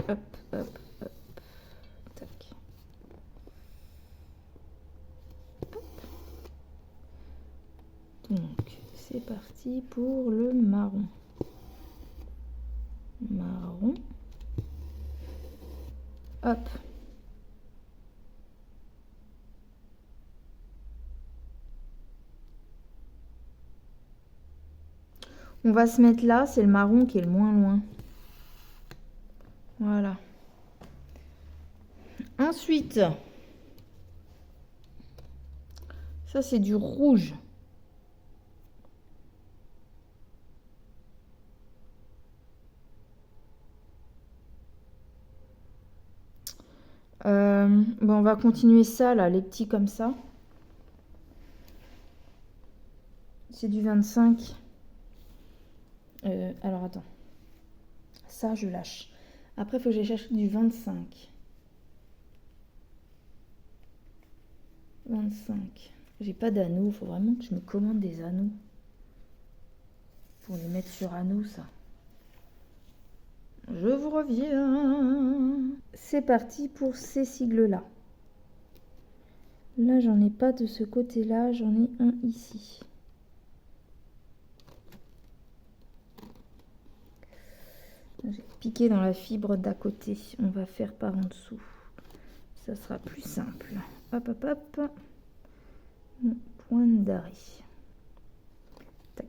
Hop, hop, hop. Tac. Hop. Donc, c'est parti pour le marron. Marron. Hop. On va se mettre là, c'est le marron qui est le moins loin. Voilà. Ensuite, ça c'est du rouge. Bon, on va continuer ça là, les petits comme ça. C'est du 25. Alors attends. Ça, je lâche. Après, il faut que j'aille chercher du 25. 25. J'ai pas d'anneaux. Il faut vraiment que je me commande des anneaux. Pour les mettre sur anneaux, ça. Je vous reviens. C'est parti pour ces sigles-là. Là, j'en ai pas de ce côté-là. J'en ai un ici. J'ai piqué dans la fibre d'à côté. On va faire par en dessous. Ça sera plus simple. Hop, hop, hop. Mon point d'arrêt. Tac.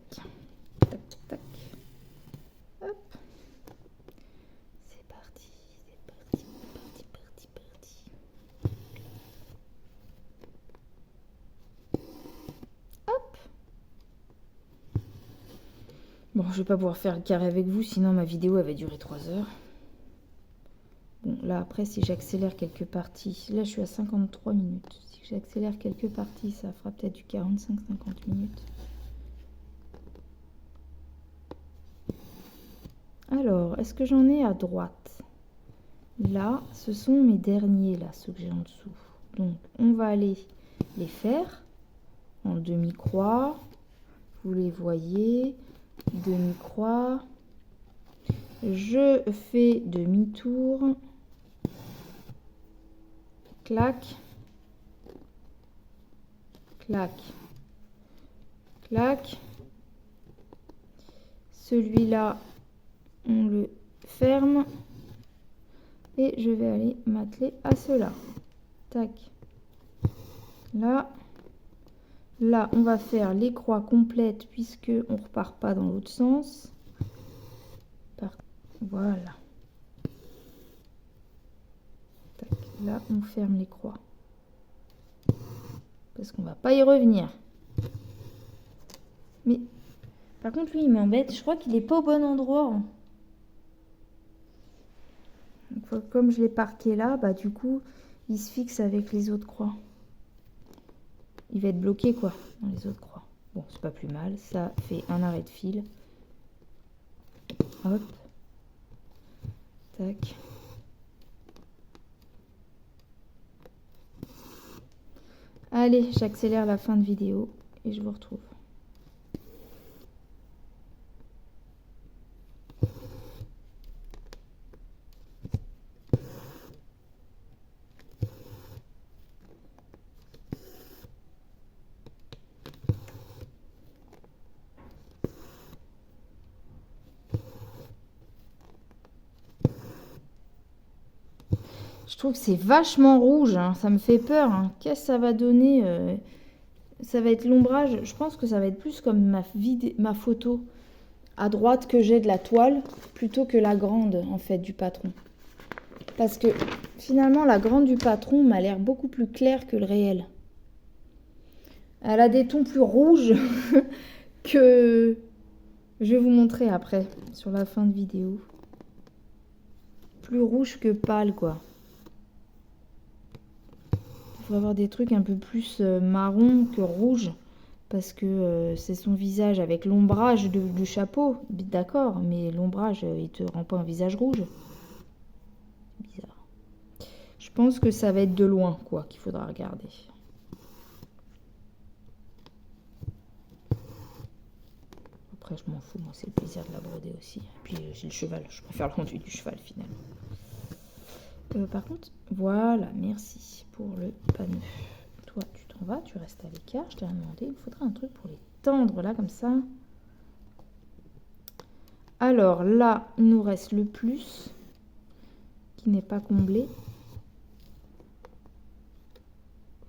Tac, tac. Hop. C'est parti. C'est parti. Parti, parti, parti. Hop. Bon, je vais pas pouvoir faire le carré avec vous, sinon ma vidéo avait duré 3 heures. Bon, là après, si j'accélère quelques parties, là je suis à 53 minutes. Si j'accélère quelques parties, ça fera peut-être du 45-50 minutes. Alors, est-ce que j'en ai à droite? Là, ce sont mes derniers, là, ceux que j'ai en dessous. Donc, on va aller les faire en demi-croix. Vous les voyez, demi-croix. Je fais demi-tour. Clac. Clac. Clac. Celui-là, on le ferme. Et je vais aller m'atteler à cela. Tac. Là. Là, on va faire les croix complètes puisque on repart pas dans l'autre sens. Voilà. Tac. Là, on ferme les croix. Parce qu'on va pas y revenir. Mais, par contre, lui, il m'embête. Je crois qu'il est pas au bon endroit. Donc, comme je l'ai parqué là, bah du coup, il se fixe avec les autres croix. Il va être bloqué, quoi, dans les autres croix. Bon, c'est pas plus mal. Ça fait un arrêt de fil. Hop. Tac. Allez, j'accélère la fin de vidéo et je vous retrouve. Je trouve que c'est vachement rouge, hein. Ça me fait peur. Hein. Qu'est-ce que ça va donner Ça va être l'ombrage. Je pense que ça va être plus comme ma photo à droite que j'ai de la toile, plutôt que la grande, en fait, du patron. Parce que, finalement, la grande du patron m'a l'air beaucoup plus claire que le réel. Elle a des tons plus rouges que... Je vais vous montrer après, sur la fin de vidéo. Plus rouge que pâle, quoi. Il faut avoir des trucs un peu plus marron que rouge. Parce que c'est son visage avec l'ombrage du chapeau. D'accord, mais l'ombrage, il te rend pas un visage rouge. Bizarre. Je pense que ça va être de loin, quoi, qu'il faudra regarder. Après, je m'en fous, moi, c'est le plaisir de la broder aussi. Et puis, j'ai le cheval, je préfère le rendu du cheval, finalement. Par contre, voilà, merci pour le panneau. Toi, tu t'en vas, tu restes à l'écart. Je t'ai demandé, il faudrait un truc pour les tendre, là, comme ça. Alors, là, il nous reste le plus, qui n'est pas comblé.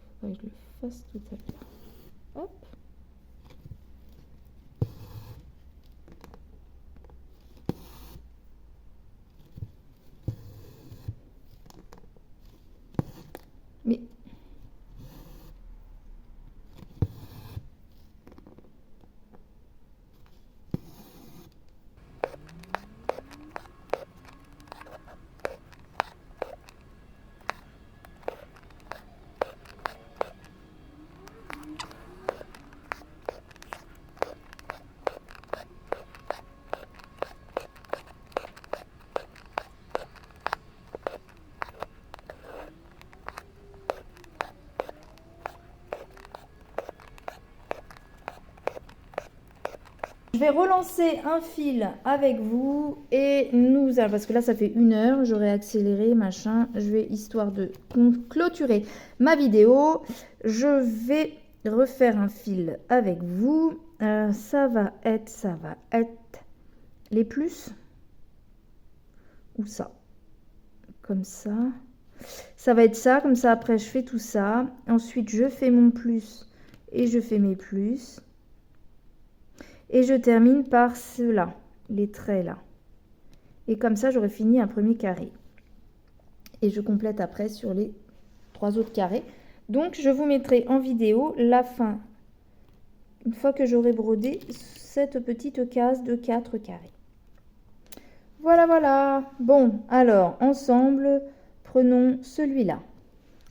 Il faudrait que je le fasse tout à l'heure. Hop. Mais je vais relancer un fil avec vous et nous allons, parce que là ça fait 1 heure, j'aurais accéléré, machin, je vais, histoire de clôturer ma vidéo, je vais refaire un fil avec vous. Ça va être les plus ou ça, comme ça. Ça va être ça, comme ça après je fais tout ça. Ensuite je fais mon plus et je fais mes plus. Et je termine par ceux-là, les traits là. Et comme ça, j'aurai fini un premier carré. Et je complète après sur les 3 autres carrés. Donc, je vous mettrai en vidéo la fin, une fois que j'aurai brodé cette petite case de 4 carrés. Voilà, voilà. Bon, alors, ensemble, prenons celui-là.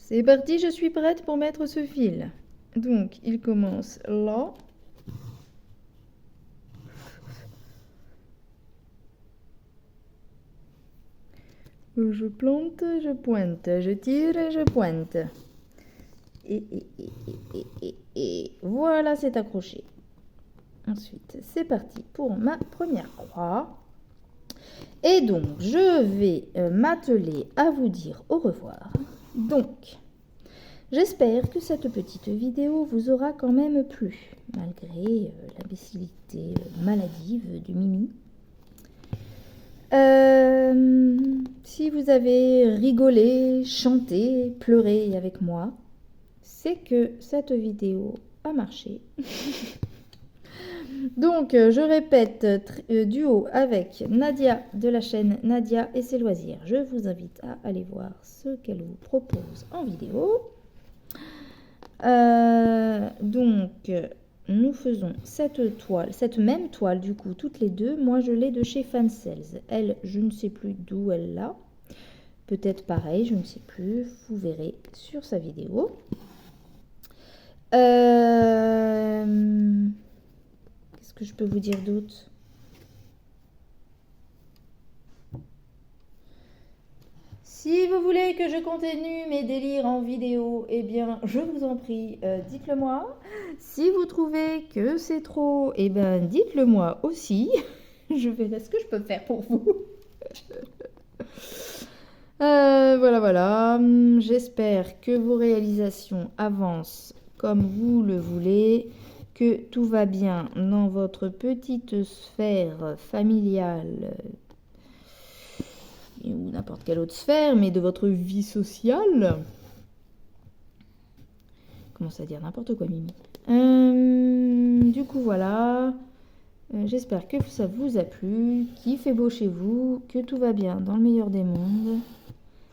C'est parti, je suis prête pour mettre ce fil. Donc, il commence là. Je plante, je pointe, je tire et je pointe. Et voilà, c'est accroché. Ensuite, c'est parti pour ma première croix. Et donc, je vais m'atteler à vous dire au revoir. Donc, j'espère que cette petite vidéo vous aura quand même plu, malgré l'imbécilité maladive du Mimi. Si vous avez rigolé, chanté, pleuré avec moi, c'est que cette vidéo a marché. Donc, je répète, duo avec Nadia de la chaîne Nadia et ses loisirs. Je vous invite à aller voir ce qu'elle vous propose en vidéo. Donc, nous faisons cette toile, cette même toile du coup, toutes les deux. Moi, je l'ai de chez Fancels. Elle, je ne sais plus d'où elle l'a. Peut-être pareil, je ne sais plus. Vous verrez sur sa vidéo. Qu'est-ce que je peux vous dire d'autre? Si vous voulez que je continue mes délires en vidéo, eh bien, je vous en prie, dites-le moi. Si vous trouvez que c'est trop, eh bien, dites-le moi aussi. Je verrai ce que je peux faire pour vous. Voilà, voilà. J'espère que vos réalisations avancent comme vous le voulez, que tout va bien dans votre petite sphère familiale ou n'importe quelle autre sphère, mais de votre vie sociale. Commence à dire n'importe quoi, Mimi. Du coup, voilà. J'espère que ça vous a plu, qu'il fait beau chez vous, que tout va bien dans le meilleur des mondes.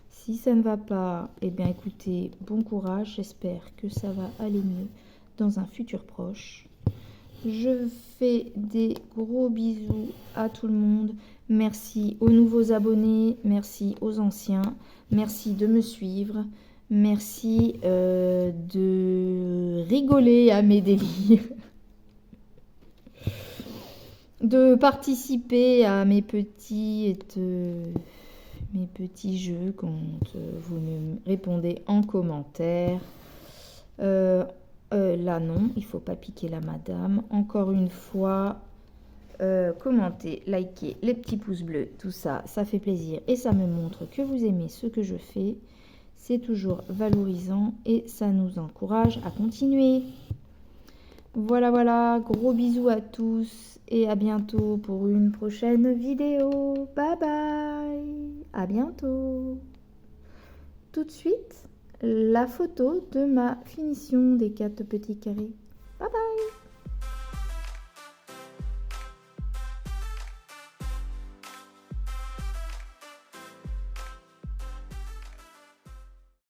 Si ça ne va pas, eh bien écoutez, bon courage. J'espère que ça va aller mieux dans un futur proche. Je fais des gros bisous à tout le monde. Merci aux nouveaux abonnés, merci aux anciens, merci de me suivre, merci de rigoler à mes délires, de participer à mes petits jeux quand vous me répondez en commentaire. Là non, il faut pas piquer la madame. Encore une fois, commentez, likez, les petits pouces bleus, tout ça, ça fait plaisir et ça me montre que vous aimez ce que je fais. C'est toujours valorisant et ça nous encourage à continuer. Voilà, voilà, gros bisous à tous et à bientôt pour une prochaine vidéo. Bye bye, à bientôt. Tout de suite, la photo de ma finition des 4 petits carrés. Bye bye.